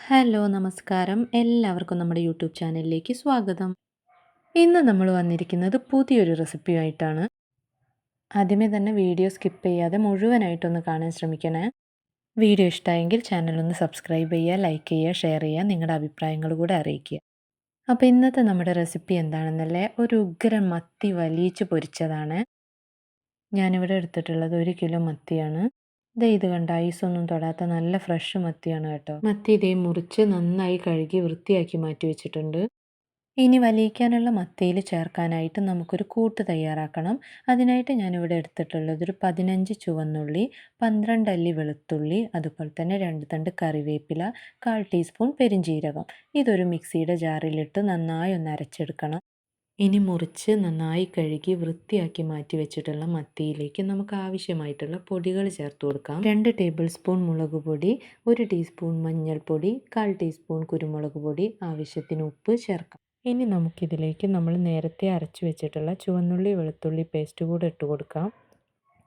Hello നമസ്കാരം. എല്ലാവർക്കും നമ്മുടെ യൂട്യൂബ് ചാനലിലേക്ക് സ്വാഗതം. ഇന്ന് നമ്മൾ വന്നിരിക്കുന്നത് പുതിയൊരു റെസിപ്പിയുമായിട്ടാണ്. ആദ്യമേ തന്നെ വീഡിയോ സ്കിപ്പ് ചെയ്യാതെ മുഴുവനായിട്ടൊന്ന് കാണാൻ ശ്രമിക്കണേ. വീഡിയോ ഇഷ്ടമായെങ്കിൽ ചാനലൊന്ന് സബ്സ്ക്രൈബ് ചെയ്യുക, ലൈക്ക് ചെയ്യുക, ഷെയർ ചെയ്യുക, നിങ്ങളുടെ അഭിപ്രായങ്ങൾ കൂടെ അറിയിക്കുക. അപ്പോൾ ഇന്നത്തെ നമ്മുടെ റെസിപ്പി എന്താണെന്നല്ലേ, ഒരു ഉഗ്രൻ മത്തി വലിയിച്ച് പൊരിച്ചതാണ്. ഞാനിവിടെ എടുത്തിട്ടുള്ളത് 1 കിലോ മത്തിയാണ്. ഇത് കണ്ട ഐസൊന്നും തൊടാത്ത നല്ല ഫ്രഷ് മത്തിയാണ് കേട്ടോ. മത്തി ഇതേ മുറിച്ച് നന്നായി കഴുകി വൃത്തിയാക്കി മാറ്റി വെച്ചിട്ടുണ്ട്. ഇനി വലിയിക്കാനുള്ള മത്തിയിൽ ചേർക്കാനായിട്ട് നമുക്കൊരു കൂട്ട് തയ്യാറാക്കണം. അതിനായിട്ട് ഞാനിവിടെ എടുത്തിട്ടുള്ളത് ഒരു 15 ചുവന്നുള്ളി, 12 അല്ലി വെളുത്തുള്ളി, അതുപോലെ തന്നെ 2 തണ്ട് കറിവേപ്പില, 1/4 ടീസ്പൂൺ പെരുംജീരകം. ഇതൊരു മിക്സിയുടെ ജാറിലിട്ട് നന്നായി ഒന്ന് അരച്ചെടുക്കണം. ഇനി മുറിച്ച് നന്നായി കഴുകി വൃത്തിയാക്കി മാറ്റി വെച്ചിട്ടുള്ള മത്തിയിലേക്ക് നമുക്ക് ആവശ്യമായിട്ടുള്ള പൊടികൾ ചേർത്ത് കൊടുക്കാം. 2 ടേബിൾ സ്പൂൺ മുളക് പൊടി, 1 ടീസ്പൂൺ മഞ്ഞൾപ്പൊടി, 1/4 ടീസ്പൂൺ കുരുമുളക് പൊടി, ആവശ്യത്തിന് ഉപ്പ് ചേർക്കാം. ഇനി നമുക്കിതിലേക്ക് നമ്മൾ നേരത്തെ അരച്ചു വെച്ചിട്ടുള്ള ചുവന്നുള്ളി വെളുത്തുള്ളി പേസ്റ്റ് കൂടെ ഇട്ട് കൊടുക്കാം.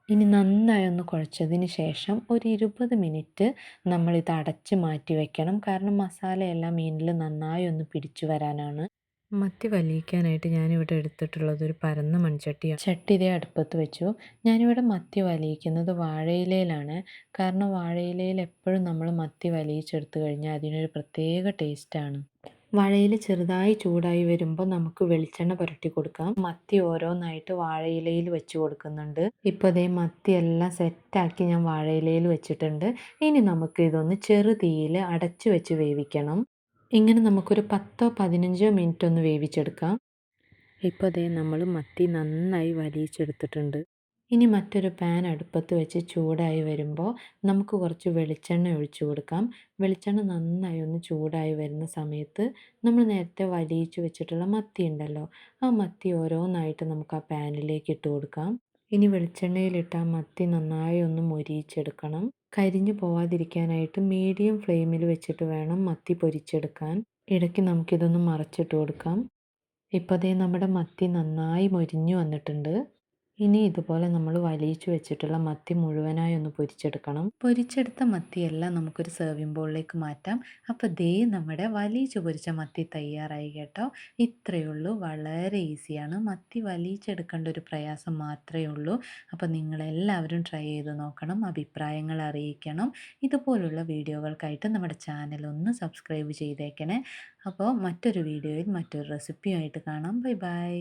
ഇനി നന്നായി ഒന്ന് കുഴച്ചതിന് ശേഷം ഒരു 20 മിനിറ്റ് നമ്മളിത് അടച്ച് മാറ്റി വെക്കണം. കാരണം മസാലയെല്ലാം മീനിൽ നന്നായി ഒന്ന് പിടിച്ചു വരാനാണ്. മത്തി വലിയിക്കാനായിട്ട് ഞാനിവിടെ എടുത്തിട്ടുള്ളത് ഒരു പരന്ന മൺചട്ടിയാണ്. ചട്ടി ഇതേ അടുപ്പത്ത് വെച്ചു. ഞാനിവിടെ മത്തി വലിയിക്കുന്നത് വാഴയിലയിലാണ്. കാരണം വാഴയിലയിൽ എപ്പോഴും നമ്മൾ മത്തി വലിയിച്ചെടുത്ത് കഴിഞ്ഞാൽ അതിനൊരു പ്രത്യേക ടേസ്റ്റാണ്. വാഴയില ചെറുതായി ചൂടായി വരുമ്പോൾ നമുക്ക് വെളിച്ചെണ്ണ പുരട്ടി കൊടുക്കാം. മത്തി ഓരോന്നായിട്ട് വാഴയിലയിൽ വെച്ച് കൊടുക്കുന്നുണ്ട്. ഇപ്പോൾ അതേ മത്തിയെല്ലാം സെറ്റാക്കി ഞാൻ വാഴയിലയിൽ വെച്ചിട്ടുണ്ട്. ഇനി നമുക്ക് ഇതൊന്ന് ചെറു തീയിൽ അടച്ചു വെച്ച് വേവിക്കണം. ഇങ്ങനെ നമുക്കൊരു 10-15 മിനിറ്റ് ഒന്ന് വേവിച്ചെടുക്കാം. ഇപ്പോൾ ദേ നമ്മൾ മത്തി നന്നായി വലിയിച്ചെടുത്തിട്ടുണ്ട്. ഇനി മറ്റൊരു പാൻ അടുപ്പത്ത് വെച്ച് ചൂടായി വരുമ്പോൾ നമുക്ക് കുറച്ച് വെളിച്ചെണ്ണ ഒഴിച്ചു കൊടുക്കാം. വെളിച്ചെണ്ണ നന്നായി ഒന്ന് ചൂടായി വരുന്ന സമയത്ത് നമ്മൾ നേരത്തെ വലിയിച്ച് വെച്ചിട്ടുള്ള മത്തി ഉണ്ടല്ലോ, ആ മത്തി ഓരോന്നായിട്ട് നമുക്ക് ആ പാനിലേക്ക് ഇട്ട് കൊടുക്കാം. ഇനി വെളിച്ചെണ്ണയിലിട്ട് ആ മത്തി നന്നായി ഒന്ന് മൊരിയിച്ചെടുക്കണം. കരിഞ്ഞു പോവാതിരിക്കാനായിട്ട് മീഡിയം ഫ്ലെയിമിൽ വെച്ചിട്ട് വേണം മത്തി പൊരിച്ചെടുക്കാൻ. ഇടയ്ക്ക് നമുക്കിതൊന്ന് മറച്ചിട്ട് കൊടുക്കാം. ഇപ്പോൾ ദേ നമ്മുടെ മത്തി നന്നായി മൊരിഞ്ഞു വന്നിട്ടുണ്ട്. ഇനി ഇതുപോലെ നമ്മൾ വലിയിച്ചു വെച്ചിട്ടുള്ള മത്തി മുഴുവനായി ഒന്ന് പൊരിച്ചെടുക്കണം. പൊരിച്ചെടുത്ത മത്തിയെല്ലാം നമുക്കൊരു സെർവിങ് ബൗളിലേക്ക് മാറ്റാം. അപ്പോൾ ദേ നമ്മുടെ വലിയിച്ച് പൊരിച്ച മത്തി തയ്യാറായി കേട്ടോ. ഇത്രയേ ഉള്ളൂ, വളരെ ഈസിയാണ്. മത്തി വലിയിച്ചെടുക്കേണ്ട ഒരു പ്രയാസം മാത്രമേ ഉള്ളൂ. അപ്പോൾ നിങ്ങളെല്ലാവരും ട്രൈ ചെയ്ത് നോക്കണം, അഭിപ്രായങ്ങൾ അറിയിക്കണം. ഇതുപോലുള്ള വീഡിയോകൾക്കായിട്ട് നമ്മുടെ ചാനൽ ഒന്ന് സബ്സ്ക്രൈബ് ചെയ്തേക്കണേ. അപ്പോൾ മറ്റൊരു വീഡിയോയിൽ മറ്റൊരു റെസിപ്പിയായിട്ട് കാണാം. Bye bye.